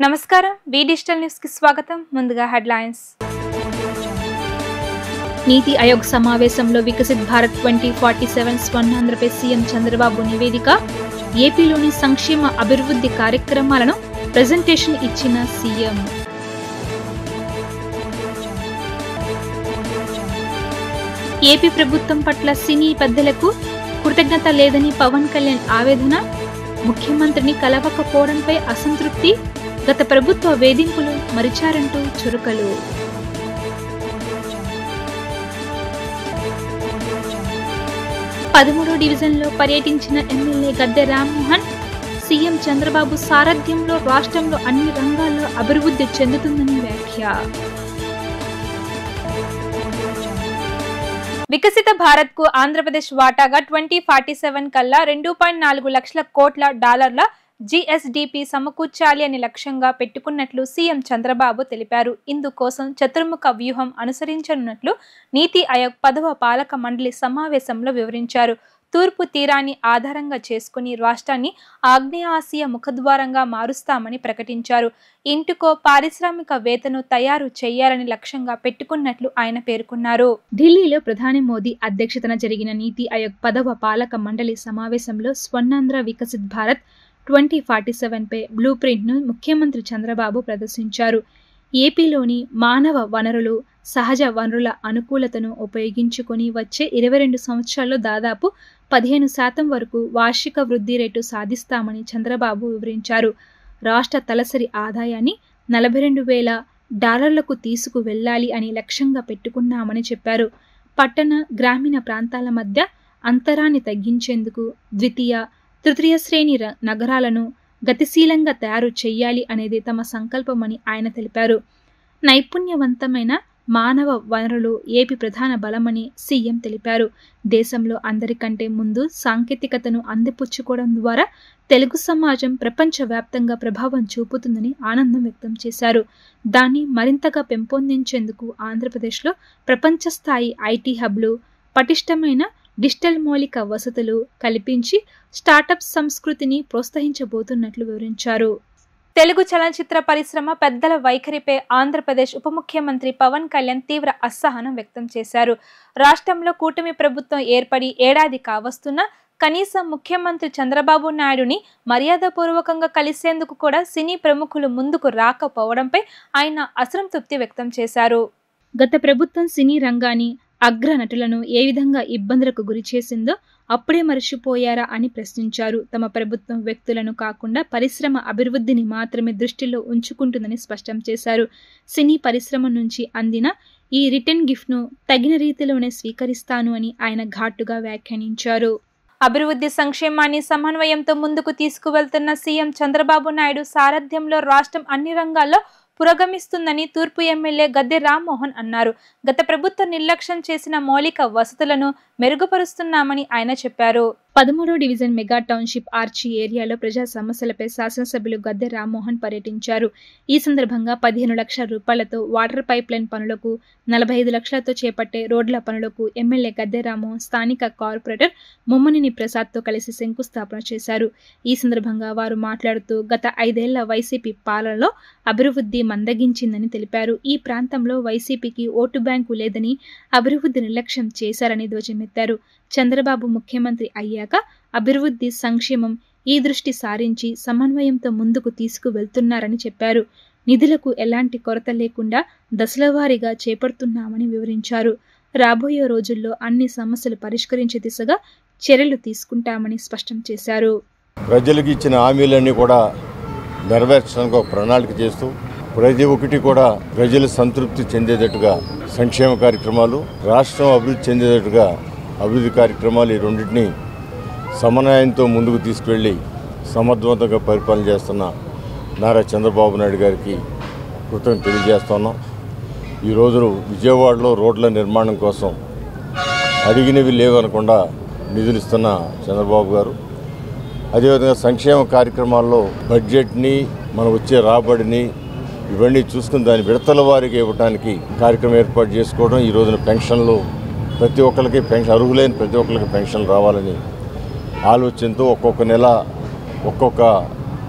నమస్కారం వి digital news కి స్వాగతం. ముందుగా హెడ్లైన్స్. నీతి ఆయోగ్ సమావేశంలో వికసిత్ భారత్ 2047 స్వర్ణాంధ్రపై సీఎం చంద్రబాబు నివేదిక. ఏపీలోని సంక్షేమ అభివృద్ధి కార్యక్రమాలను ప్రెజెంటేషన్ ఇచ్చిన సీఎం. ఏపీ ప్రభుత్వం పట్ల సినీ పెద్దలకు కృతజ్ఞత లేదని పవన్ కళ్యాణ్ ఆవేదన. ముఖ్యమంత్రిని కలవకపోవడంపై అసంతృప్తి. గత ప్రభుత్వ వేధింపులు మరిచారంటూ చురకలు. పదమూడో డివిజన్లో పర్యటించిన ఎమ్మెల్యే గద్దె రామ్మోహన్. సీఎం చంద్రబాబు సారథ్యంలో రాష్ట్రంలో అన్ని రంగాల్లో అభివృద్ధి చెందుతుందని వ్యాఖ్య. వికసిత భారత్ కు ఆంధ్రప్రదేశ్ వాటాగా 2047 కల్లా 2.4 లక్షల కోట్ల డాలర్ల జీఎస్డీపీ సమకూర్చాలి అని లక్ష్యంగా పెట్టుకున్నట్లు సీఎం చంద్రబాబు తెలిపారు. ఇందుకోసం చతుర్ముఖ వ్యూహం అనుసరించనున్నట్లు నీతి ఆయోగ్ 10వ పాలక మండలి సమావేశంలో వివరించారు. తూర్పు తీరాన్ని ఆధారంగా చేసుకుని రాష్ట్రాన్ని ఆగ్నేయ ఆసియా ముఖద్వారంగా మారుస్తామని ప్రకటించారు. ఇంటికో పారిశ్రామికవేత్తను తయారు చేయాలని లక్ష్యంగా పెట్టుకున్నట్లు ఆయన పేర్కొన్నారు. ఢిల్లీలో ప్రధాని మోదీ అధ్యక్షతన జరిగిన నీతి ఆయోగ్ 10వ పాలక మండలి సమావేశంలో స్వర్ణాంధ్ర వికసిత్ భారత్ 2047 పై బ్లూ ప్రింట్ ను ముఖ్యమంత్రి చంద్రబాబు ప్రదర్శించారు. ఏపీలోని మానవ వనరులు, సహజ వనరుల అనుకూలతను ఉపయోగించుకొని వచ్చే 22 సంవత్సరాల్లో దాదాపు 15% వరకు వార్షిక వృద్ధి రేటు సాధిస్తామని చంద్రబాబు వివరించారు. రాష్ట్ర తలసరి ఆదాయాన్ని $42,000 తీసుకు వెళ్లాలి అని లక్ష్యంగా పెట్టుకున్నామని చెప్పారు. పట్టణ, గ్రామీణ ప్రాంతాల మధ్య అంతరాన్ని తగ్గించేందుకు ద్వితీయ, తృతీయ శ్రేణి నగరాలను గతిశీలంగా తయారు చేయాలి అనేది తమ సంకల్పమని ఆయన తెలిపారు. నైపుణ్యవంతమైన మానవ వనరులు ఏపీ ప్రధాన బలమని సీఎం తెలిపారు. దేశంలో అందరికంటే ముందు సాంకేతికతను అందిపుచ్చుకోవడం ద్వారా తెలుగు సమాజం ప్రపంచవ్యాప్తంగా ప్రభావం చూపుతుందని ఆనందం వ్యక్తం చేశారు. దాన్ని మరింతగా పెంపొందించేందుకు ఆంధ్రప్రదేశ్లో ప్రపంచ స్థాయి ఐటీ హబ్లు, పటిష్టమైన డిజిటల్ మౌలిక వసతులు కల్పించి స్టార్టప్ సంస్కృతిని ప్రోత్సహించబోతున్నట్లు వివరించారు. తెలుగు చలనచిత్ర పరిశ్రమ పెద్దల వైఖరిపై ఆంధ్రప్రదేశ్ ఉప ముఖ్యమంత్రి పవన్ కళ్యాణ్ తీవ్ర అసహనం వ్యక్తం చేశారు. రాష్ట్రంలో కూటమి ప్రభుత్వం ఏర్పడి ఏడాది కావస్తున్నా కనీసం ముఖ్యమంత్రి చంద్రబాబు నాయుడుని మర్యాదపూర్వకంగా కలిసేందుకు కూడా సినీ ప్రముఖులు ముందుకు రాకపోవడంపై ఆయన అసంతృప్తి వ్యక్తం చేశారు. గత ప్రభుత్వం సినీ రంగాన్ని, అగ్ర నటులను ఏ విధంగా ఇబ్బందులకు గురి చేసిందో అప్పుడే మరచిపోయారా అని ప్రశ్నించారు. తమ ప్రభుత్వం వ్యక్తులను కాకుండా పరిశ్రమ అభివృద్ధిని మాత్రమే దృష్టిలో ఉంచుకుంటుందని స్పష్టం చేశారు. సినీ పరిశ్రమ నుంచి అందిన ఈ రిటర్న్ గిఫ్ట్ ను తగిన రీతిలోనే స్వీకరిస్తాను అని ఆయన ఘాటుగా వ్యాఖ్యానించారు. అభివృద్ధి సంక్షేమాన్ని సమన్వయంతో ముందుకు తీసుకువెళ్తున్న సీఎం చంద్రబాబు నాయుడు సారథ్యంలో రాష్ట్రం అన్ని రంగాల్లో పురోగమిస్తుందని తూర్పు ఎమ్మెల్యే గద్దె రామ్మోహన్ అన్నారు. గత ప్రభుత్వం నిర్లక్ష్యం చేసిన మౌలిక వసతులను మెరుగుపరుస్తున్నామని ఆయన చెప్పారు. 13వ డివిజన్ మెగా టౌన్షిప్ ఆర్చి ఏరియాలో ప్రజా సమస్యలపై శాసనసభ్యులు గద్దె రామ్మోహన్ పర్యటించారు. ఈ సందర్భంగా 15 లక్షల రూపాయలతో వాటర్ పైప్ లైన్ పనులకు, 45 లక్షలతో చేపట్టే రోడ్ల పనులకు ఎమ్మెల్యే గద్దె రామ్మోహన్ స్థానిక కార్పొరేటర్ ముమ్మనేని ప్రసాద్తో కలిసి శంకుస్థాపన చేశారు. ఈ సందర్భంగా వారు మాట్లాడుతూ గత 5 ఏళ్ల వైసీపీ పాలనలో అభివృద్ధి మందగించిందని తెలిపారు. ఈ ప్రాంతంలో వైసీపీకి ఓటు బ్యాంకు లేదని, అభివృద్ధి నిర్లక్ష్యం చేశారని ధ్వజమెత్తారు. చంద్రబాబు ముఖ్యమంత్రి అయ్యాక అభివృద్ధి, సంక్షేమం ఈ దృష్టి సారించి సమన్వయంతో ముందుకు తీసుకువెళ్తున్నారని చెప్పారు. నిధులకు ఎలాంటి కొరత లేకుండా దశలవారీగా చేపడుతున్నామని వివరించారు. రాబోయే రోజుల్లో అన్ని సమస్యలు పరిష్కరించే దిశగా చర్యలు తీసుకుంటామని స్పష్టం చేశారు. ప్రజలకు ఇచ్చిన హామీలన్నీ కూడా నెరవేర్చడానికి ఒక ప్రణాళిక చేస్తూ ప్రతి ఒక్కటి కూడా ప్రజలు సంతృప్తి చెందేటట్టుగా సంక్షేమ కార్యక్రమాలు, రాష్ట్రం అభివృద్ధి చెందేటట్టుగా అభివృద్ధి కార్యక్రమాలు, ఈ రెండింటినీ సమన్వయంతో ముందుకు తీసుకువెళ్ళి సమర్థవంతంగా పరిపాలన చేస్తున్న నారా చంద్రబాబు నాయుడు గారికి కృతజ్ఞతలు తెలియజేస్తున్నాం. ఈరోజు విజయవాడలో రోడ్ల నిర్మాణం కోసం అడిగినవి లేవనకుండా నిధులు ఇస్తున్న చంద్రబాబు గారు, అదేవిధంగా సంక్షేమ కార్యక్రమాల్లో బడ్జెట్ని, మనం వచ్చే రాబడిని ఇవన్నీ చూసుకుని దాని విడతల వారికి ఇవ్వడానికి కార్యక్రమం ఏర్పాటు చేసుకోవడం, ఈ రోజున పెన్షన్లు ప్రతి ఒక్కరికి పెన్షన్, అర్హులైన ప్రతి ఒక్కరికి పెన్షన్లు రావాలని ఆలోచనతో ఒక్కొక్క నెల ఒక్కొక్క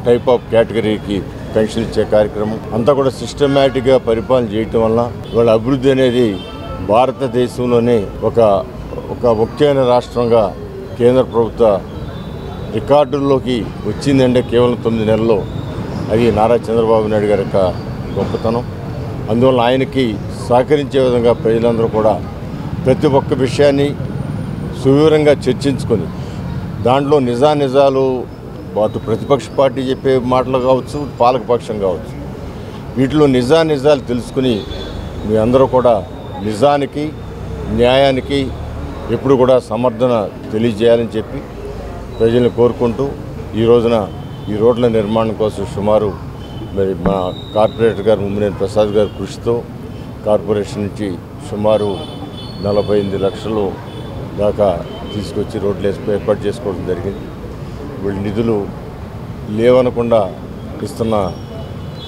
టైప్ ఆఫ్ కేటగిరీకి పెన్షన్ ఇచ్చే కార్యక్రమం అంతా కూడా సిస్టమేటిక్గా పరిపాలన చేయటం వల్ల వాళ్ళ అభివృద్ధి అనేది భారతదేశంలోనే ఒక ముఖ్యమైన రాష్ట్రంగా కేంద్ర ప్రభుత్వ రికార్డుల్లోకి వచ్చిందంటే కేవలం 9 నెలల్లో. అది నారా చంద్రబాబు నాయుడు గారి యొక్క గొప్పతనం. అందువల్ల ఆయనకి సహకరించే విధంగా ప్రజలందరూ కూడా ప్రతి ఒక్క విషయాన్ని సువివరంగా చర్చించుకొని దాంట్లో నిజాలు అటు ప్రతిపక్ష పార్టీ చెప్పే మాటలు కావచ్చు, పాలకపక్షం కావచ్చు, వీటిలో నిజాలు తెలుసుకుని మీ అందరూ కూడా నిజానికి న్యాయానికి ఎప్పుడు కూడా సమర్థన తెలియజేయాలని చెప్పి ప్రజల్ని కోరుకుంటూ ఈ రోజున ఈ రోడ్ల నిర్మాణం కోసం సుమారు మరి మా కార్పొరేటర్ గారు ముమ్మినేని ప్రసాద్ గారి కృషితో కార్పొరేషన్ నుంచి సుమారు 48 లక్షలు దాకా తీసుకొచ్చి రోడ్లు ఏర్పాటు చేసుకోవడం జరిగింది. వీళ్ళ నిధులు లేవనకుండా ఇస్తున్న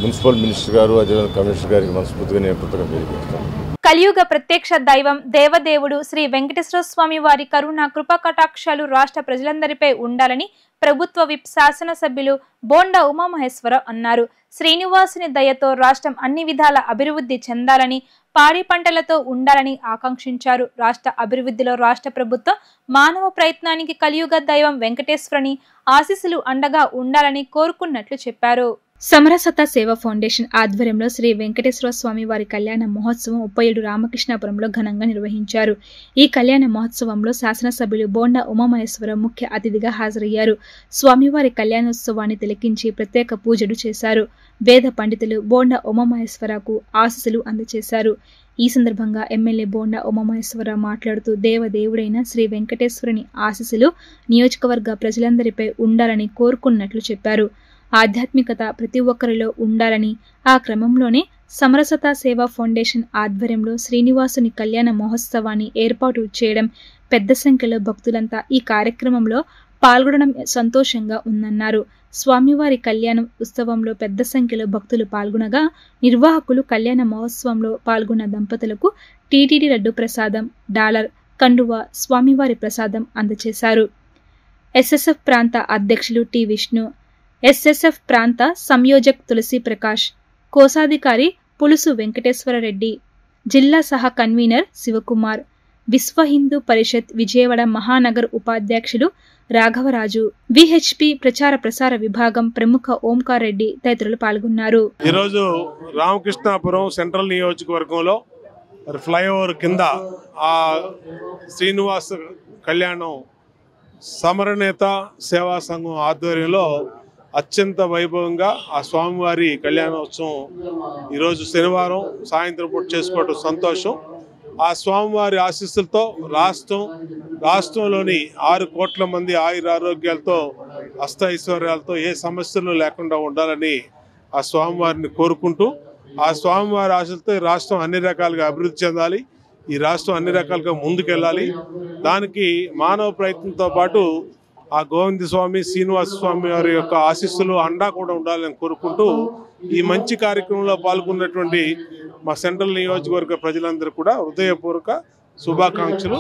మున్సిపల్ మినిస్టర్ గారు అదేవిధంగా కమిషనర్ గారికి మనస్ఫూర్తిగా నేను కృతజ్ఞతలు తెలియజేస్తాను. కలియుగ ప్రత్యక్ష దైవం దేవదేవుడు శ్రీ వెంకటేశ్వర స్వామి వారి కరుణ కృపా కటాక్షాలు రాష్ట్ర ప్రజలందరిపై ఉండాలని ప్రభుత్వ విప్ శాసనసభ్యులు బోండా ఉమామహేశ్వర అన్నారు. శ్రీనివాసుని దయతో రాష్ట్రం అన్ని విధాల అభివృద్ధి చెందాలని, పాడి పంటలతో ఉండాలని ఆకాంక్షించారు. రాష్ట్ర అభివృద్ధిలో రాష్ట్ర ప్రభుత్వం మానవ ప్రయత్నానికి కలియుగ దైవం వెంకటేశ్వరుని ఆశీస్సులు అండగా ఉండాలని కోరుకున్నట్లు చెప్పారు. సమరసత సేవా ఫౌండేషన్ ఆధ్వర్యంలో శ్రీ వెంకటేశ్వర స్వామి వారి కళ్యాణ మహోత్సవం 37 రామకృష్ణాపురంలో ఘనంగా నిర్వహించారు. ఈ కళ్యాణ మహోత్సవంలో శాసనసభ్యులు బోండా ఉమామహేశ్వరం ముఖ్య అతిథిగా హాజరయ్యారు. స్వామివారి కళ్యాణోత్సవాన్ని తిలకించి ప్రత్యేక పూజలు చేశారు. వేద పండితులు బోండా ఉమామహేశ్వరకు ఆశీస్సులు అందజేశారు. ఈ సందర్భంగా ఎమ్మెల్యే బోండా ఉమామహేశ్వర మాట్లాడుతూ దేవదేవుడైన శ్రీ వెంకటేశ్వరుని ఆశీస్సులు నియోజకవర్గ ప్రజలందరిపై ఉండాలని కోరుకున్నట్లు చెప్పారు. ఆధ్యాత్మికత ప్రతి ఒక్కరిలో ఉండాలని, ఆ క్రమంలోనే సమరసత సేవా ఫౌండేషన్ ఆధ్వర్యంలో శ్రీనివాసుని కళ్యాణ మహోత్సవాన్ని ఏర్పాటు చేయడం, పెద్ద సంఖ్యలో భక్తులంతా ఈ కార్యక్రమంలో పాల్గొనడం సంతోషంగా ఉందన్నారు. స్వామివారి కళ్యాణం ఉత్సవంలో పెద్ద సంఖ్యలో భక్తులు పాల్గొనగా నిర్వాహకులు కళ్యాణ మహోత్సవంలో పాల్గొన్న దంపతులకు టీటీడీ లడ్డు ప్రసాదం, డాలర్, కండువా, స్వామివారి ప్రసాదం అందజేశారు. ఎస్ఎస్ఎఫ్ ప్రాంత అధ్యక్షులు టి విష్ణు, ఎస్ఎస్ఎఫ్ ప్రాంత సంయోజక్ తులసి ప్రకాష్, కోశాధికారి పులుసు వెంకటేశ్వరరెడ్డి, జిల్లా సహ కన్వీనర్ శివకుమార్, విశ్వ హిందూ పరిషత్ విజయవాడ మహానగర్ ఉపాధ్యక్షులు రాఘవరాజు, విహెచ్పి ప్రచార ప్రసార విభాగం ప్రముఖ ఓంకార్ రెడ్డి తదితరులు పాల్గొన్నారు. ఈరోజు రామకృష్ణాపురం సెంట్రల్ నియోజకవర్గంలో ఫ్లైఓవర్ కింద ఆ శ్రీనివాస కళ్యాణం సమరనేత సేవా సంఘం ఆధ్వర్యంలో అత్యంత వైభవంగా ఆ స్వామివారి కళ్యాణోత్సవం ఈరోజు శనివారం సాయంత్రం పూట చేసుకోవడం సంతోషం. ఆ స్వామివారి ఆశీస్సులతో రాష్ట్రంలోని 6 కోట్ల మంది ఆయురారోగ్యాలతో అష్టైశ్వర్యాలతో ఏ సమస్యలు లేకుండా ఉండాలని ఆ స్వామివారిని కోరుకుంటూ, ఆ స్వామివారి ఆశలతో రాష్ట్రం అన్ని రకాలుగా అభివృద్ధి చెందాలి, ఈ రాష్ట్రం అన్ని రకాలుగా ముందుకెళ్ళాలి. దానికి మానవ ప్రయత్నంతో పాటు ఆ గోవింద స్వామి, శ్రీనివాస స్వామి వారి యొక్క ఆశీస్సులు అండా కూడా ఉండాలని కోరుకుంటూ ఈ మంచి కార్యక్రమంలో పాల్గొన్నటువంటి మా సెంట్రల్ నియోజకవర్గ ప్రజలందరూ కూడా హృదయపూర్వక శుభాకాంక్షలు,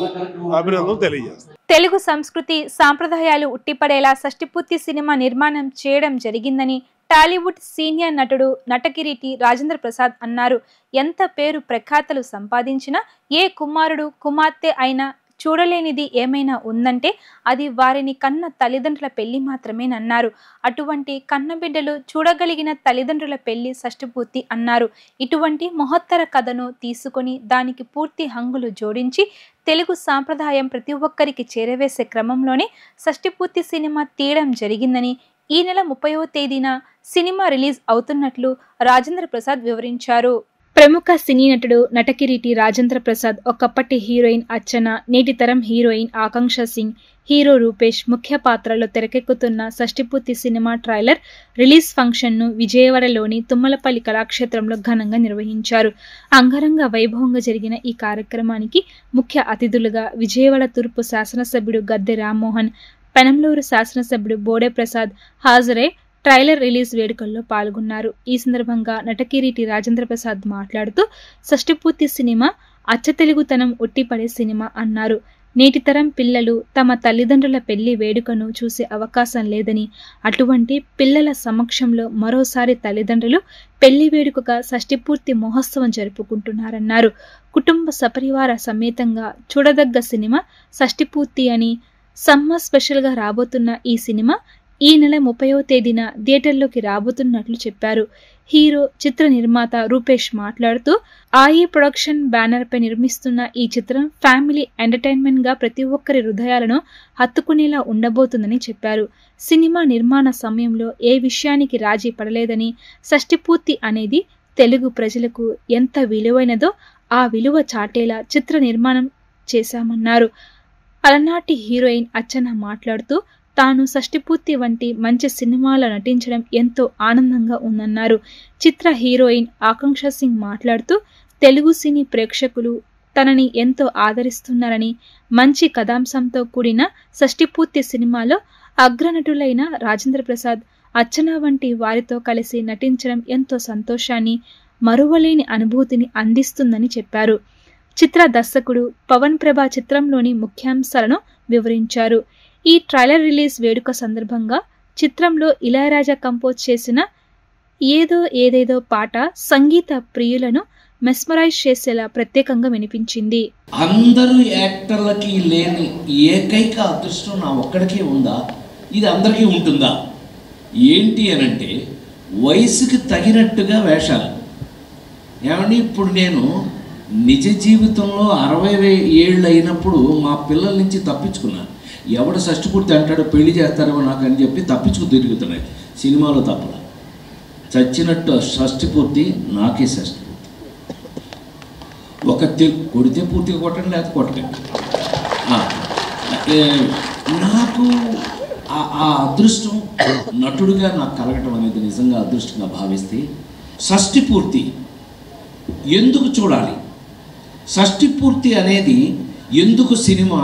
అభినందనలు తెలియజేస్తారు. తెలుగు సంస్కృతి సాంప్రదాయాలు ఉట్టిపడేలా షష్ఠిపూర్తి సినిమా నిర్మాణం చేయడం జరిగిందని టాలీవుడ్ సీనియర్ నటుడు నటకిరీటి రాజేంద్ర ప్రసాద్ అన్నారు. ఎంత పేరు ప్రఖ్యాతలు సంపాదించినా ఏ కుమారుడు కుమార్తె అయినా చూడలేనిది ఏమైనా ఉందంటే అది వారిని కన్న తల్లిదండ్రుల పెళ్లి మాత్రమేనన్నారు. అటువంటి కన్నబిడ్డలు చూడగలిగిన తల్లిదండ్రుల పెళ్లి షష్ఠిపూర్తి అన్నారు. ఇటువంటి మహత్తర కథను తీసుకొని దానికి పూర్తి హంగులు జోడించి తెలుగు సాంప్రదాయం ప్రతి ఒక్కరికి చేరవేసే క్రమంలోనే షష్ఠిపూర్తి సినిమా తీయడం జరిగిందని, ఈ నెల 30వ తేదీన సినిమా రిలీజ్ అవుతున్నట్లు రాజేంద్ర ప్రసాద్ వివరించారు. ప్రముఖ సినీ నటుడు నటకిరీటి రాజేంద్ర ప్రసాద్ ఒకప్పటి హీరోయిన్ అర్చన, నేటి తరం హీరోయిన్ ఆకాంక్ష సింగ్, హీరో రూపేష్ ముఖ్య పాత్రలో తెరకెక్కుతున్న షష్ఠిపూర్తి సినిమా ట్రైలర్ రిలీజ్ ఫంక్షన్ను విజయవాడలోని తుమ్మలపల్లి కళాక్షేత్రంలో ఘనంగా నిర్వహించారు. అంగరంగ వైభవంగా జరిగిన ఈ కార్యక్రమానికి ముఖ్య అతిథులుగా విజయవాడ తూర్పు శాసనసభ్యుడు గద్దె రామ్మోహన్, పెనంలూరు శాసనసభ్యుడు బోడే ప్రసాద్ హాజరై ట్రైలర్ రిలీజ్ వేడుకల్లో పాల్గొన్నారు. ఈ సందర్భంగా నటకిరీటి రాజేంద్ర ప్రసాద్ మాట్లాడుతూ షష్ఠిపూర్తి సినిమా అచ్చ తెలుగుతనం ఉట్టిపడే సినిమా అన్నారు. నేటి తరం పిల్లలు తమ తల్లిదండ్రుల పెళ్లి వేడుకను చూసే అవకాశం లేదని, అటువంటి పిల్లల సమక్షంలో మరోసారి తల్లిదండ్రులు పెళ్లి వేడుకగా షష్ఠిపూర్తి మహోత్సవం జరుపుకుంటున్నారన్నారు. కుటుంబ సపరివార సమేతంగా చూడదగ్గ సినిమా షష్ఠిపూర్తి అని, సమ్మర్ స్పెషల్గా రాబోతున్న ఈ సినిమా ఈ నెల 30వ తేదీన థియేటర్లోకి రాబోతున్నట్లు చెప్పారు. హీరో, చిత్ర నిర్మాత రూపేష్ మాట్లాడుతూ, ఆయి ప్రొడక్షన్ బ్యానర్ పై నిర్మిస్తున్న ఈ చిత్రం ఫ్యామిలీ ఎంటర్టైన్మెంట్ గా ప్రతి ఒక్కరి హృదయాలను హత్తుకునేలా ఉండబోతుందని చెప్పారు. సినిమా నిర్మాణ సమయంలో ఏ విషయానికి రాజీ పడలేదని, షష్ఠిపూర్తి అనేది తెలుగు ప్రజలకు ఎంత విలువైనదో ఆ విలువ చాటేలా చిత్ర నిర్మాణం చేశామన్నారు. అలనాటి హీరోయిన్ అర్చన మాట్లాడుతూ, తాను షష్ఠిపూర్తి వంటి మంచి సినిమాలో నటించడం ఎంతో ఆనందంగా ఉందన్నారు. చిత్ర హీరోయిన్ ఆకాంక్ష సింగ్ మాట్లాడుతూ, తెలుగు సినీ ప్రేక్షకులు తనని ఎంతో ఆదరిస్తున్నారని, మంచి కథాంశంతో కూడిన షష్ఠిపూర్తి సినిమాలో అగ్రనటులైన రాజేంద్ర ప్రసాద్, అర్చన వంటి వారితో కలిసి నటించడం ఎంతో సంతోషాన్ని, మరువలేని అనుభూతిని అందిస్తుందని చెప్పారు. చిత్ర దర్శకుడు పవన్ ప్రభా చిత్రంలోని ముఖ్యాంశాలను వివరించారు. ఈ ట్రైలర్ రిలీజ్ వేడుక సందర్భంగా చిత్రంలో ఇళయరాజా కంపోజ్ చేసిన ఏదో ఏదేదో పాట సంగీత ప్రియులను మెస్మరైజ్ చేసేలా ప్రత్యేకంగా వినిపించింది. అందరూ యాక్టర్లకి లేని ఏకైక అదృష్టం నా ఒక్కడికే ఉందా? ఇది అందరికీ ఉంటుందా? ఏంటి అనంటే వయసుకి తగినట్టుగా వేషాలు. ఏమండి, ఇప్పుడు నేను నిజ జీవితంలో 60 ఏళ్ళు అయినప్పుడు మా పిల్లల నుంచి తప్పించుకున్నాను. ఎవడు షష్ఠిపూర్తి అంటాడో పెళ్లి చేస్తారేమో నాకు అని చెప్పి తప్పించుకు తిరుగుతున్నాయి. సినిమాలో తప్పలా చచ్చినట్టు షష్ఠిపూర్తి నాకే షష్ఠిపూర్తి. ఒక కొడితే పూర్తిగా కొట్టండి, లేకపోతే కొట్టకండి. నాకు ఆ అదృష్టం నటుడిగా నాకు కలగటం అనేది నిజంగా అదృష్టంగా భావిస్తే, షష్ఠిపూర్తి ఎందుకు చూడాలి? షష్ఠిపూర్తి అనేది ఎందుకు సినిమా?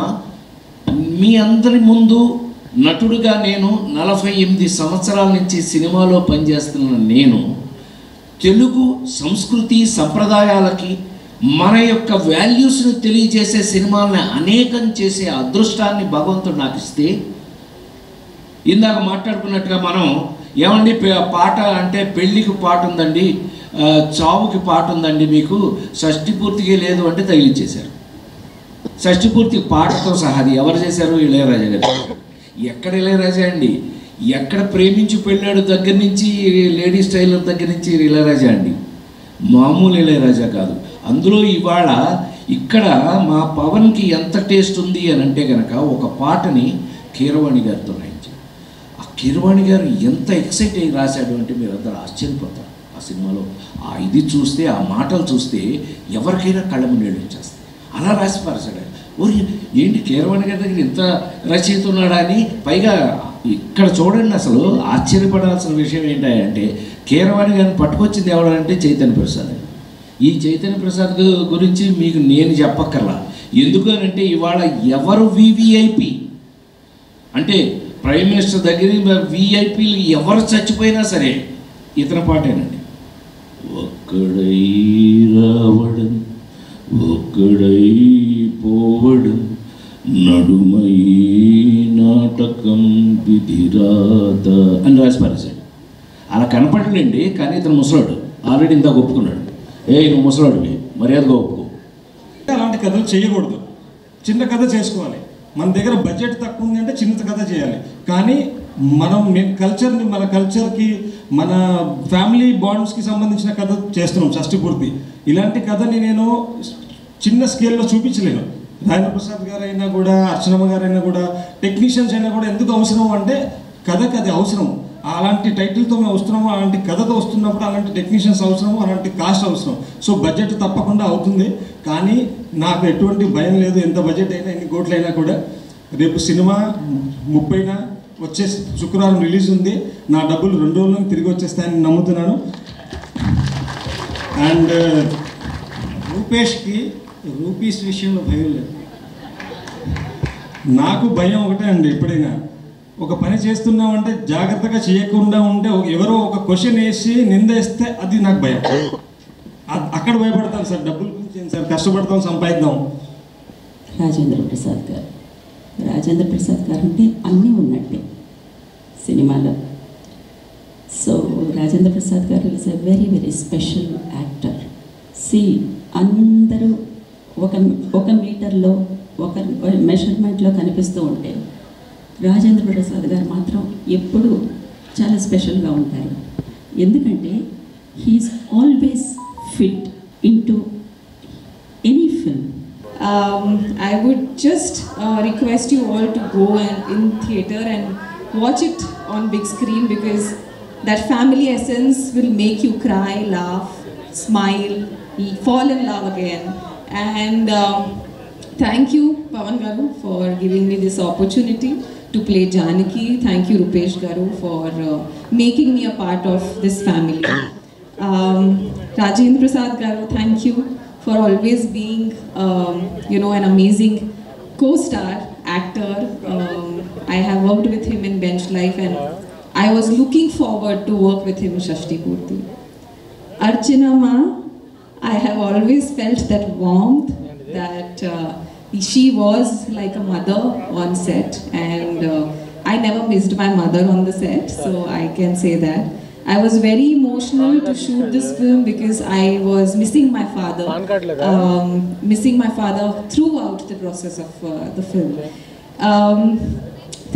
మీ అందరి ముందు నటుడిగా నేను 48 సంవత్సరాల నుంచి సినిమాలో పనిచేస్తున్న నేను తెలుగు సంస్కృతి సంప్రదాయాలకి మన యొక్క వాల్యూస్ని తెలియజేసే సినిమాలని అనేకం చేసే అదృష్టాన్ని భగవంతుడు నాకు ఇస్తే, ఇందాక మాట్లాడుకున్నట్టుగా మనం ఏమండి పాట అంటే పెళ్ళికి పాట ఉందండి, చావుకి పాట ఉందండి, మీకు షష్ఠిపూర్తికి లేదు అంటే తగిలించేశారు. షష్ఠిపూర్తి పాటతో సహా అది ఎవరు చేశారు? ఇళయరాజా గారు. ఎక్కడ ఇళయరాజా అండి? ఎక్కడ ప్రేమించి పెళ్ళాడు దగ్గర నుంచి లేడీ స్టైలర్ దగ్గర నుంచి ఇళయరాజా అండి, మామూలు ఇళయరాజా కాదు. అందులో ఇవాళ ఇక్కడ మా పవన్కి ఎంత టేస్ట్ ఉంది అని అంటే కనుక ఒక పాటని కీరవాణి గారితో రాయించారు. ఆ కీరవాణి గారు ఎంత ఎక్సైట్ అయ్యి రాశాడు అంటే మీరందరూ ఆశ్చర్యపోతారు. ఆ సినిమాలో ఆ ఇది చూస్తే, ఆ మాటలు చూస్తే ఎవరికైనా కళ్ళము నీళ్ళు వచ్చేస్తాయి. అలా రాసి పారాశాడు. ఏంటి కీరవాణి గారి దగ్గర ఇంత రచయిత ఉన్నాడా అని. పైగా ఇక్కడ చూడండి, అసలు ఆశ్చర్యపడాల్సిన విషయం ఏంటంటే కీరవాణి గారిని పట్టుకొచ్చింది ఎవడంటే చైతన్య ప్రసాద్. ఈ చైతన్య ప్రసాద్ గురించి మీకు నేను చెప్పక్కర్లా. ఎందుకు అంటే ఇవాళ ఎవరు వివిఐపి అంటే ప్రైమ్ మినిస్టర్ దగ్గర విఐపీలు ఎవరు చచ్చిపోయినా సరే ఇతని పాటేనండి. ఒక్కడై రావడం, ఒక్కడై పోవడం, నడుమై నాటకం విధిరాత అని రాసి పారేశాడు. అలా కనపడలేండి, కానీ ఇతను ముసలాడు. ఆల్రెడీ ఇందాక ఒప్పుకున్నాడు. నువ్వు ముసలాడివి, మర్యాదగా ఒప్పుకో. అలాంటి కథలు చేయకూడదు, చిన్న కథ చేసుకోవాలి. మన దగ్గర బడ్జెట్ తక్కువ ఉంది అంటే చిన్న కథ చేయాలి. కానీ మనం మన కల్చర్కి, మన ఫ్యామిలీ బాండ్స్కి సంబంధించిన కథ చేస్తున్నాం షష్ఠిపూర్తి. ఇలాంటి కథని నేను చిన్న స్కేల్లో చూపించలేను. రాజేంద్ర ప్రసాద్ గారు అయినా కూడా, అర్చనమ్మ గారు అయినా కూడా, టెక్నీషియన్స్ అయినా కూడా ఎందుకు అవసరం అంటే కథకి అది అవసరం. అలాంటి టైటిల్తో మేము వస్తున్నాము, అలాంటి కథతో వస్తున్నప్పుడు అలాంటి టెక్నీషియన్స్ అవసరము, అలాంటి కాస్ట్ అవసరం. సో బడ్జెట్ తప్పకుండా అవుతుంది. కానీ నాకు ఎటువంటి భయం లేదు. ఎంత బడ్జెట్ అయినా, ఎన్ని కోట్లైనా కూడా రేపు సినిమా 30న వచ్చే శుక్రవారం రిలీజ్ ఉంది. నా డబ్బులు 2 రోజుల్లో తిరిగి వచ్చేస్తాయని నమ్ముతున్నాను. అండ్ రూపేష్కి రూపీస్ విషయంలో భయం లేదు. నాకు భయం ఒకటే అండి. ఎప్పుడైనా ఒక పని చేస్తున్నామంటే జాగ్రత్తగా చేయకుండా ఉంటే ఎవరో ఒక క్వశ్చన్ వేసి నిందేస్తే అది నాకు భయం. అక్కడ భయపడతాను సార్. డబ్బుల గురించి సార్, కష్టపడతాం, సంపాదిద్దాం. రాజేంద్ర ప్రసాద్ గారు. రాజేంద్ర ప్రసాద్ గారు అంటే అన్నీ ఉన్నట్టే సినిమాలో. సో రాజేంద్ర ప్రసాద్ గారు is a very very special actor. అందరూ ఒక మీటర్లో ఒక మెజర్మెంట్లో కనిపిస్తూ ఉంటే రాజేంద్ర ప్రసాద్ గారు మాత్రం ఎప్పుడూ చాలా స్పెషల్గా ఉంటారు. ఎందుకంటే he's always fit into any film. I would just request you all to go in theatre and watch it on big screen, because that family essence will make you cry, laugh, smile, fall in love again. And thank you Pawan Garu for giving me this opportunity to play Janaki. Thank you Rupesh Garu for making me a part of this family. Rajendra Prasad Garu, thank you for always being an amazing co-star actor. I have worked with him in Bench Life and I was looking forward to work with him in Shashti Purti. Archana Ma, I have always felt that warmth, that she was like a mother on set, and I never missed my mother on the set, so I can say that. I was very emotional to shoot this film because I was missing my father throughout the process of the film.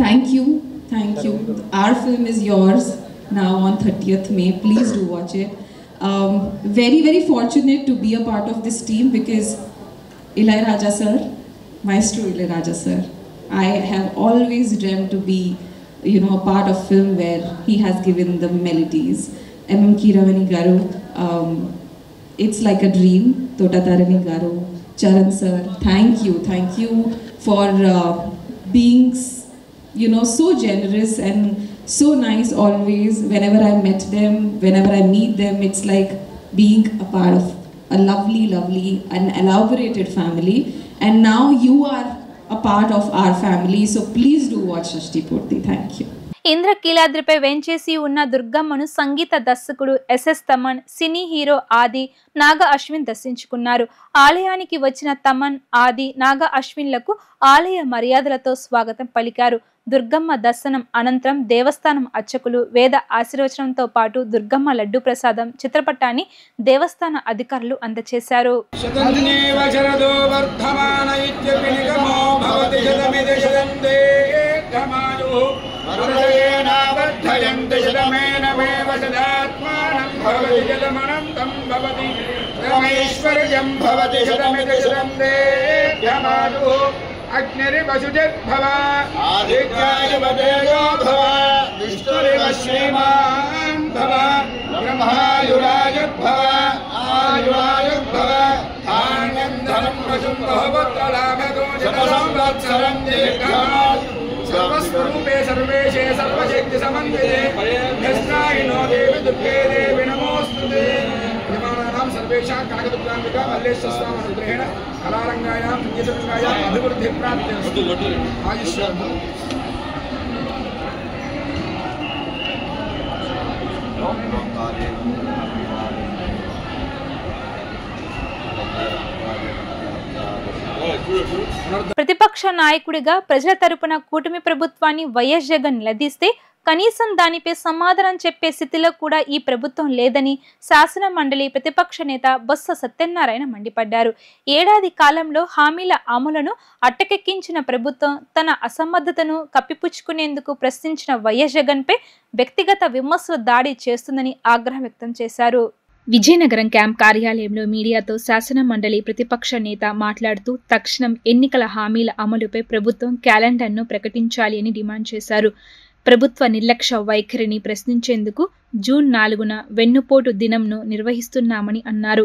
Thank you. Our film is yours now on 30th May. Please do watch it. Very, very fortunate to be a part of this team because Ilaiyaraaja sir, Maestro Ilaiyaraaja sir, I have always dreamt to be a part of film where he has given the melodies. M.M. Keeravani Garu, it's like a dream. Totatarani Garu, Charan sir, thank you for being so generous and so nice always. Whenever I met them, whenever I meet them, it's like being a part of a lovely and elaborated family. And now you are a part of our family, so please do watch Shashti Purti. Thank you. ఇంద్రకీలాద్రిపై వెంచేసి ఉన్న దుర్గమ్మను సంగీత దర్శకుడు SS Thaman, cine hero ఆది, నాగ అశ్విన్ దర్శించుకున్నారు. ఆలయానికి వచ్చిన తమన్, ఆది, నాగ అశ్విన్లకు ఆలయ మర్యాదలతో స్వాగతం పలికారు. దుర్గమ్మ దర్శనం అనంతరం దేవస్థానం అర్చకులు వేద ఆశీర్వచనంతో పాటు దుర్గమ్మ లడ్డు ప్రసాదం చిత్రపటాన్ని దేవస్థాన అధికారులు అందజేశారు. अग्निर्वसुजिर्भव आदित्यायवदेयो भव विष्णुरिव श्रीमान् भव ब्रह्मायुरायुर्भव आयुरायुर्भव धान्यं धनं वशुं बहुपुत्रलाभगो शतसंवत्सरं दीर्घायुः सर्वस्वरूपे सर्वेशे सर्वशक्तिसमन्विते यस्नायिनो देवी दुर्गे देवी नमोऽस्तुते. सर्वेषां कनकदुर्गाम्बिका मल्लेश्वरस्वामिनुग्रहेण कलारङ्गायां संगीतरङ्गायाम् अभिवृद्धिप्राप्तिरस्तु. आयुष्यम्. ప్రతిపక్ష నాయకుడిగా ప్రజల తరపున కూటమి ప్రభుత్వాన్ని వైఎస్ జగన్ నిలదీస్తే కనీసం దానిపై సమాధానం చెప్పే స్థితిలో కూడా ఈ ప్రభుత్వం లేదని శాసన మండలి ప్రతిపక్ష నేత బొత్స సత్యనారాయణ మండిపడ్డారు. ఏడాది కాలంలో హామీల అమలును అట్టకెక్కించిన ప్రభుత్వం తన అసమర్థతను కప్పిపుచ్చుకునేందుకు ప్రశ్నించిన వైఎస్ జగన్పై వ్యక్తిగత విమర్శలు దాడి చేస్తుందని ఆగ్రహం వ్యక్తం చేశారు. విజయనగరం క్యాంప్ కార్యాలయంలో మీడియాతో శాసన మండలి ప్రతిపక్ష నేత మాట్లాడుతూ తక్షణం ఎన్నికల హామీల అమలుపై ప్రభుత్వం క్యాలెండర్ను ప్రకటించాలి అని డిమాండ్ చేశారు. ప్రభుత్వ నిర్లక్ష్య వైఖరిని ప్రశ్నించేందుకు జూన్ 4న వెన్నుపోటు దినంను నిర్వహిస్తున్నామని అన్నారు.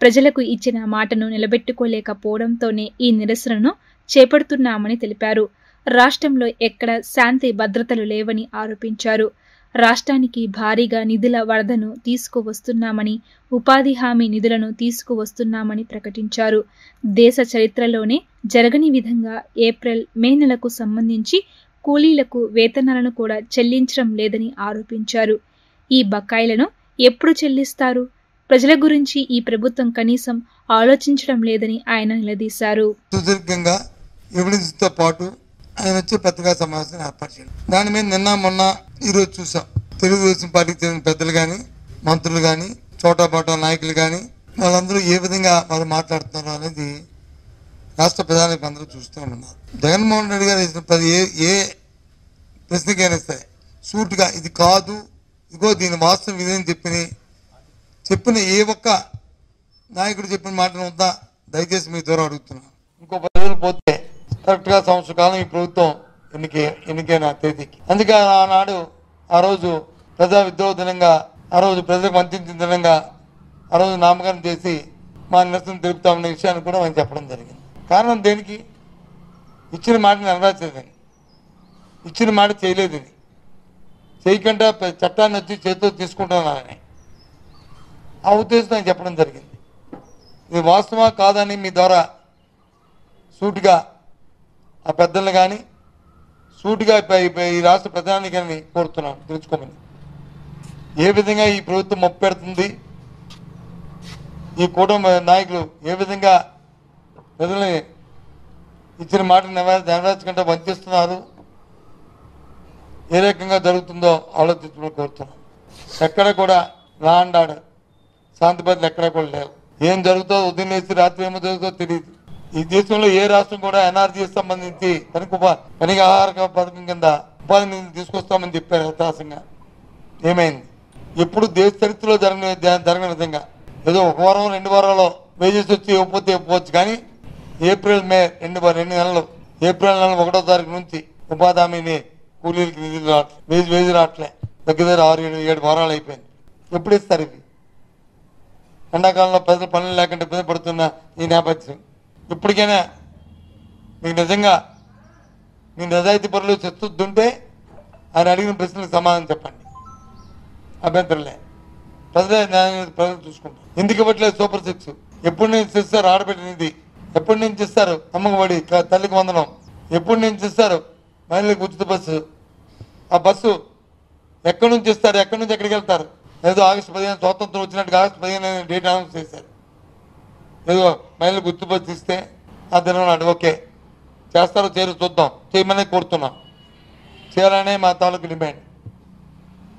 ప్రజలకు ఇచ్చిన మాటను నిలబెట్టుకోలేకపోవడంతోనే ఈ నిరసనను చేపడుతున్నామని తెలిపారు. రాష్ట్రంలో ఎక్కడ శాంతి భద్రతలు లేవని ఆరోపించారు. రాష్ట్రానికి భారీగా నిధుల వరదను తీసుకువస్తున్నామని, ఉపాధి హామీ నిధులను తీసుకువస్తున్నామని ప్రకటించారు. దేశ చరిత్రలోనే జరగని విధంగా ఏప్రిల్, మే నెలకు సంబంధించి కూలీలకు వేతనాలను కూడా చెల్లించడం లేదని ఆరోపించారు. ఈ బకాయిలను ఎప్పుడు చెల్లిస్తారు? ప్రజల గురించి ఈ ప్రభుత్వం కనీసం ఆలోచించడం లేదని ఆయన నిలదీశారు. సుదీర్ఘంగా ఎవిడెన్స్తో పాటు ఆయన వచ్చే పత్రికా సమావేశం ఏర్పాటు చేయడం. దాని మీద నిన్న మొన్న ఈరోజు చూసాం. తెలుగుదేశం పార్టీకి చెందిన పెద్దలు కానీ, మంత్రులు కానీ, చోటాపాటా నాయకులు కానీ వాళ్ళందరూ ఏ విధంగా వాళ్ళు మాట్లాడుతున్నారు అనేది రాష్ట్ర ప్రధానికి అందరూ చూస్తూ ఉన్నారు. జగన్మోహన్ రెడ్డి గారు వేసిన ఏ ప్రశ్నకైనా సరే సూటుగా ఇది కాదు, ఇదిగో దీని వాస్తవం ఇదేని చెప్పిన ఏ ఒక్క నాయకుడు చెప్పిన మాటను వద్దా దయచేసి మీ ద్వారా అడుగుతున్నాను. ఇంకో 10 రోజులు పోతే కరెక్ట్గా సంవత్సర కాలం ఈ ప్రభుత్వం ఎన్నికైన తేదీకి. అందుకే ఆనాడు ఆ రోజు ప్రజా విద్రోహ దినంగా, ఆ రోజు ప్రజలకు వంచించిన దినంగా ఆ రోజు నామకరణం చేసి మా నిరసన తెలుపుతామనే విషయాన్ని కూడా మనం చెప్పడం జరిగింది. కారణం దేనికి? ఇచ్చిన మాట నెరవేర్చలేదని, ఇచ్చిన మాట చేయలేదని, చేయకుండా చట్టాన్ని వచ్చి చేతితో తీసుకుంటున్నానని ఆ ఉద్దేశంతో ఆయన చెప్పడం జరిగింది. ఇది వాస్తవా కాదని మీ ద్వారా సూటిగా ఆ పెద్దలను కానీ సూటిగా ఈ రాష్ట్ర ప్రధానికాన్ని కోరుతున్నాను తెలుసుకోమని. ఏ విధంగా ఈ ప్రభుత్వం మొప్పెడుతుంది, ఈ కూటమి నాయకులు ఏ విధంగా ప్రజల్ని ఇచ్చిన మాట నెరవేర్చకుండా వంచిస్తున్నారు, ఏ రకంగా జరుగుతుందో ఆలోచించమని కోరుతున్నాను. ఎక్కడ కూడా లా అండ్ ఆర్డర్ శాంతి భద్రతలు ఎక్కడ కూడా లేవు. ఏం జరుగుతుందో ఉదయం వేసి రాత్రి ఏమో జరుగుతుందో తెలియదు. ఈ దేశంలో ఏ రాష్ట్రం కూడా ఎన్ఆర్జీకి సంబంధించి పనికి ఆహార పథకం కింద ఉపాధి నిధులు తీసుకొస్తామని చెప్పారు యథాసంగా. ఏమైంది? ఎప్పుడు దేశ చరిత్రలో జరగని విధంగా ఏదో 1 వారం 2 వారాల్లో వేజెస్ వచ్చి ఇవ్వవచ్చు, కానీ ఏప్రిల్ మే 2 నెలలు, ఏప్రిల్ నెల 1వ తారీఖు నుంచి ఉపాధి హామీని కూలీలకి నిధులు రావట్లే, వేజీ రావట్లే. దగ్గర 6-7 వారాలు అయిపోయింది. ఎప్పుడు ఇస్తారు ఇవి? ఎండాకాలంలో ప్రజలు పనులు లేకుండా ఇబ్బంది పడుతున్న ఈ నేపథ్యం. ఇప్పటికైనా మీకు నిజంగా మీ నిజాయితీ పనులు చిత్తశుద్ధి ఆయన అడిగిన ప్రశ్నలకు సమాధానం చెప్పండి. అభ్యంతరలే, ప్రజలు చూసుకుంటారు. ఎందుకు ఇవ్వట్లేదు సూపర్ 6? ఎప్పటి నుంచి ఇస్తారు ఆడబెట్టినది? ఎప్పటి నుంచి ఇస్తారు అమ్మకబడి తల్లికి వందనం? ఎప్పటి నుంచి ఇస్తారు మహిళలకు ఉచిత బస్సు? ఆ బస్సు ఎక్కడి నుంచి ఇస్తారు? ఎక్కడి నుంచి ఎక్కడికి వెళ్తారు? ఏదో ఆగస్టు 15 స్వాతంత్రం వచ్చినట్టుగా ఆగస్టు 15 డేట్ అనౌన్స్ చేశారు. ఏదో మహిళలకు ఉచిత బస్సు ఇస్తే ఆ దినం నాడు ఓకే చేస్తారో చూద్దాం, చేయమనే కోరుతున్నాం. చేయాలనే మా తాలూకు డిమాండ్.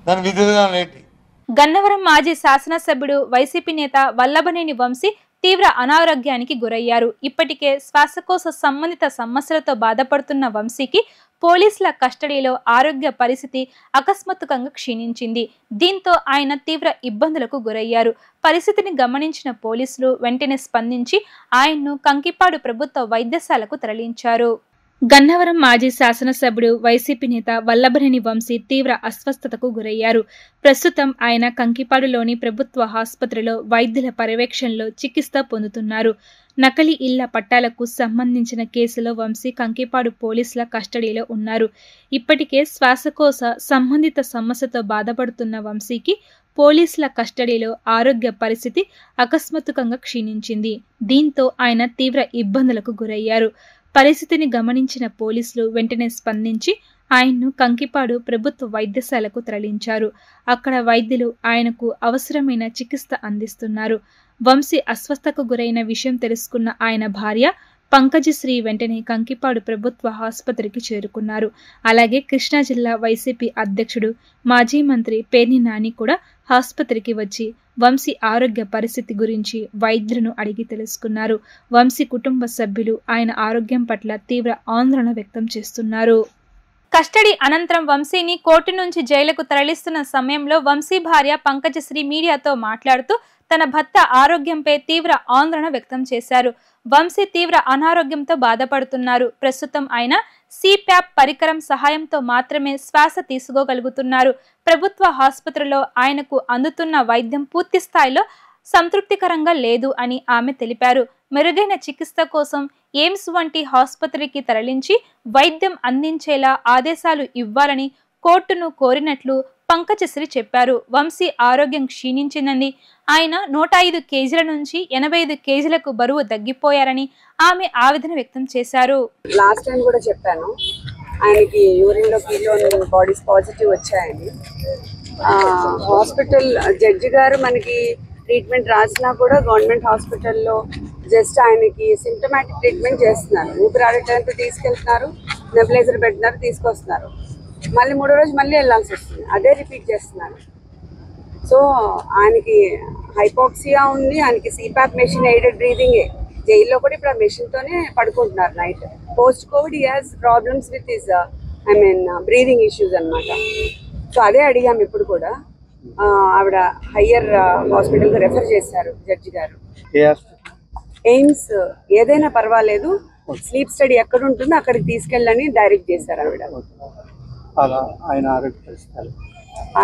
దాని విధి విధానం ఏంటి? గన్నవరం మాజీ శాసనసభ్యుడు వైసీపీ నేత వల్లభనేని వంశీ తీవ్ర అనారోగ్యానికి గురయ్యారు. ఇప్పటికే శ్వాసకోశ సంబంధిత సమస్యలతో బాధపడుతున్న వంశీకి పోలీసుల కస్టడీలో ఆరోగ్య పరిస్థితి అకస్మాత్తుగా క్షీణించింది. దీంతో ఆయన తీవ్ర ఇబ్బందులకు గురయ్యారు. పరిస్థితిని గమనించిన పోలీసులు వెంటనే స్పందించి ఆయన్ను కంకిపాడు ప్రభుత్వ వైద్యశాలకు తరలించారు. గన్నవరం మాజీ శాసనసభ్యుడు వైసీపీ నేత వల్లభనేని వంశీ తీవ్ర అస్వస్థతకు గురయ్యారు. ప్రస్తుతం ఆయన కంకిపాడులోని ప్రభుత్వ ఆసుపత్రిలో వైద్యుల పర్యవేక్షణలో చికిత్స పొందుతున్నారు. నకిలీ ఇళ్ల పట్టాలకు సంబంధించిన కేసులో వంశీ కంకిపాడు పోలీసుల కస్టడీలో ఉన్నారు. ఇప్పటికే శ్వాసకోశ సంబంధిత సమస్యతో బాధపడుతున్న వంశీకి పోలీసుల కస్టడీలో ఆరోగ్య పరిస్థితి అకస్మాత్తుగా క్షీణించింది. దీంతో ఆయన తీవ్ర ఇబ్బందులకు గురయ్యారు. పరిస్థితిని గమనించిన పోలీసులు వెంటనే స్పందించి ఆయన్ను కంకిపాడు ప్రభుత్వ వైద్యశాలకు తరలించారు. అక్కడ వైద్యులు ఆయనకు అవసరమైన చికిత్స అందిస్తున్నారు. వంశీ అస్వస్థకు గురైన విషయం తెలుసుకున్న ఆయన భార్య పంకజశ్రీ వెంటనే కంకిపాడు ప్రభుత్వ ఆసుపత్రికి చేరుకున్నారు. అలాగే కృష్ణా జిల్లా వైసీపీ అధ్యక్షుడు మాజీ మంత్రి పేర్ని నాని కూడా ఆసుపత్రికి వచ్చి వంశీ ఆరోగ్య పరిస్థితి గురించి వైద్యులను అడిగి తెలుసుకున్నారు. వంశీ కుటుంబ సభ్యులు ఆయన ఆరోగ్యం పట్ల తీవ్ర ఆందోళన వ్యక్తం చేస్తున్నారు. కస్టడీ అనంతరం వంశీని కోర్టు నుంచి జైలుకు తరలిస్తున్న సమయంలో వంశీ భార్య పంకజశ్రీ మీడియాతో మాట్లాడుతూ తన భర్త ఆరోగ్యంపై తీవ్ర ఆందోళన వ్యక్తం చేశారు. వంశీ తీవ్ర అనారోగ్యంతో బాధపడుతున్నారు. ప్రస్తుతం ఆయన సిప్యాప్ పరికరం సహాయంతో మాత్రమే శ్వాస తీసుకోగలుగుతున్నారు. ప్రభుత్వ ఆసుపత్రిలో ఆయనకు అందుతున్న వైద్యం పూర్తి స్థాయిలో సంతృప్తికరంగా లేదు అని ఆమె తెలిపారు. మెరుగైన చికిత్స కోసం ఎయిమ్స్ వంటి ఆసుపత్రికి తరలించి వైద్యం అందించేలా ఆదేశాలు ఇవ్వాలని కోర్టును కోరినట్లు పంకజశ్రీ చెప్పారు. వంశీ ఆరోగ్యం క్షీణించిందని, ఆయన 105 కేజీల నుంచి 85 కేజీలకు బరువు తగ్గిపోయారని ఆమె ఆవేదన వ్యక్తం చేశారు. లాస్ట్ టైం కూడా చెప్పాను, ఆయనకి యూరిన్లో కీటోన్ బాడీస్ పాజిటివ్ వచ్చాయని. హాస్పిటల్ జడ్జి గారు మనకి ట్రీట్మెంట్ రాసినా కూడా గవర్నమెంట్ హాస్పిటల్లో జస్ట్ ఆయనకి సిమ్టమాటిక్ ట్రీట్మెంట్ చేస్తున్నారు. ఊపిరాడటానికి తీసుకెళ్తున్నారు, నెబులైజర్ పెడుతున్నారు, తీసుకొస్తున్నారు. మళ్ళీ 3వ రోజు మళ్ళీ వెళ్ళాల్సి వస్తుంది, అదే రిపీట్ చేస్తున్నారు. సో ఆయనకి హైపాక్సియా ఉంది, ఆయనకి సిపాప్ మెషిన్ ఎయిడెడ్ బ్రీదింగే. జైల్లో కూడా ఇప్పుడు ఆ మెషిన్తోనే పడుకుంటున్నారు night. Post covid he has problems with his breathing issues అనమాట. సో అదే అడిగాము ఇప్పుడు కూడా. ఆవిడ హయ్యర్ హాస్పిటల్కి రెఫర్ చేశారు జడ్జి గారు. ఎయిమ్స్ ఏదైనా పర్వాలేదు, స్లీప్ స్టడీ ఎక్కడ ఉంటుందో అక్కడికి తీసుకెళ్ళని డైరెక్ట్ చేశారు ఆవిడ.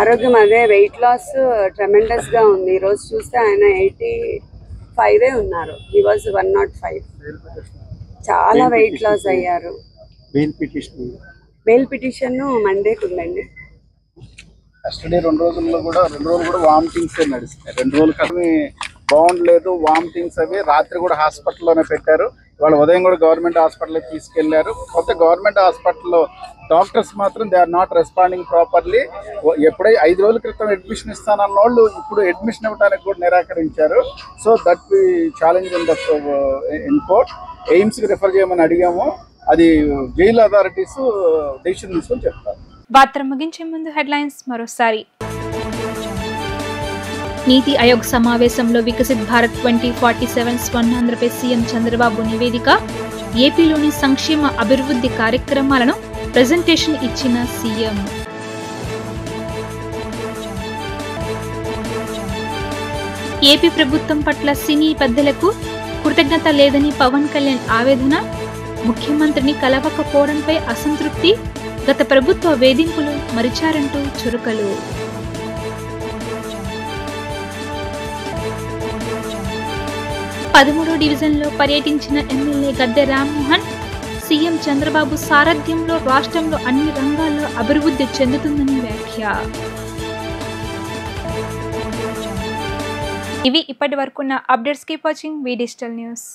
ఆరోగ్యం అదే, వెయిట్ లాస్ ట్రెమెండస్ గా ఉంది. ఈ రోజు చూస్తే ఆయన 85 ఉన్నారు. He was 105. చాలా వెయిట్ లాస్ అయ్యారు. బెయిల్ పిటిషన్ మండేకి ఉందండి. కస్టడీ 2 రోజుల్లో కూడా 2 రోజులు కూడా వామిటింగ్స్ నడుస్తాయి. 2 రోజులు కానీ బాగుండలేదు, వామిటింగ్స్ అవి. రాత్రి కూడా హాస్పిటల్లోనే పెట్టారు. ఇవాళ ఉదయం కూడా గవర్నమెంట్ హాస్పిటల్కి తీసుకెళ్లారు. కొత్త గవర్నమెంట్ హాస్పిటల్లో డాక్టర్స్ మాత్రం they are not responding properly. ఎప్పుడైతే 5 రోజుల క్రితం అడ్మిషన్ ఇస్తానన్న వాళ్ళు ఇప్పుడు అడ్మిషన్ ఇవ్వడానికి కూడా నిరాకరించారు. So that we challenge in court. ఎయిమ్స్కి రిఫర్ చేయమని అడిగాము, అది జైలు అథారిటీస్ డెసిషన్ తీసుకొని చెప్తారు. వార్తలు ముగించే ముందు హెడ్లైన్స్ మరోసారి. నీతి ఆయోగ్ సమావేశంలో వికసిత్ భారత్ 2047 స్వర్ణాంధ్రపై సీఎం చంద్రబాబు నివేదిక. ఏపీలోని సంక్షేమ అభివృద్ధి కార్యక్రమాలను ప్రెజెంటేషన్ ఇచ్చిన సీఎం. ఏపీ ప్రభుత్వం పట్ల సినీ పెద్దలకు కృతజ్ఞత లేదని పవన్ కళ్యాణ్ ఆవేదన. ముఖ్యమంత్రిని కలవకపోవడంపై అసంతృప్తి. గత ప్రభుత్వ వేధింపులు మరిచారంటూ చురకలు. 13వ డివిజన్లో పర్యటించిన ఎమ్మెల్యే గద్దె రామ్మోహన్. సీఎం చంద్రబాబు సారథ్యంలో రాష్ట్రంలో అన్ని రంగాల్లో అభివృద్ధి చెందుతుందని వ్యాఖ్య. ఇవి ఇప్పటి వరకున్న అప్డేట్స్. కీప్ వాచింగ్ వి డిజిటల్ న్యూస్.